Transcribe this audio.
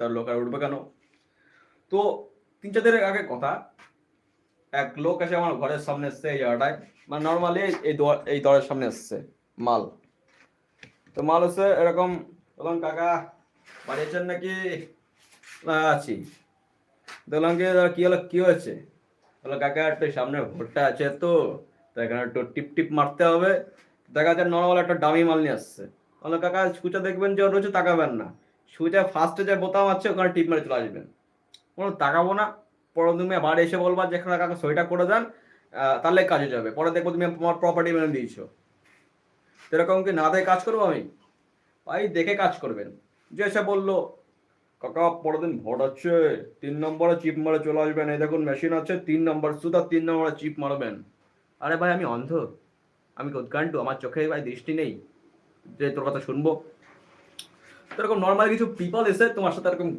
তার লোক আর উঠবে কেন? তো 3-4 দিনের আগে কথা, এক লোক এসে আমার ঘরের সামনে এসছে, এই জায়গাটায়, মানে নর্মালি এই দরের সামনে এসছে মাল। তো মাল হচ্ছে এরকম, বললাম কাকা বাড়িয়েছেন নাকি? না আছি। দেখলাম কি হলো, কি হয়েছে? বললো কাকা একটু সামনে ভোটটা আছে তো এখানে একটু টিপ টিপ মারতে হবে। দেখা যায় নর্মাল একটা দামি মাল নিয়ে আসছে। বললো কাকা সুইচে দেখবেন যে রয়েছে, তাকাবেন না, সুইচে ফার্স্টে যে বোতাম আছে ওখানে টিপ মারে চলে আসবেন। কোনো তাকাবো না। পরে তুমি বাড়ি এসে বলবা যে কাকা সইটা করে দেন, তাহলে কাজে যাবে, পরে দেখবো তুমি তোমার প্রপার্টি মেনে দিয়েছো। এরকম কি না দেখে কাজ করবো আমি? ভাই দেখে কাজ করবেন। যে এসে বললো কাকা পরের দিন ভোট আছে, 3 নম্বরে চিপ মারে চলে আসবেন, এই দেখুন মেশিন আছে 3 নম্বর, শুধু 3 নম্বরে চিপ মারবেন। আরে ভাই আমি অন্ধ? আমি উৎকাণ্ঠ? আমার চোখে ভাই দৃষ্টি নেই যে তোর কথা শুনবো? এরকম নর্মাল কিছু পিপল এসে তোমার সাথে এরকম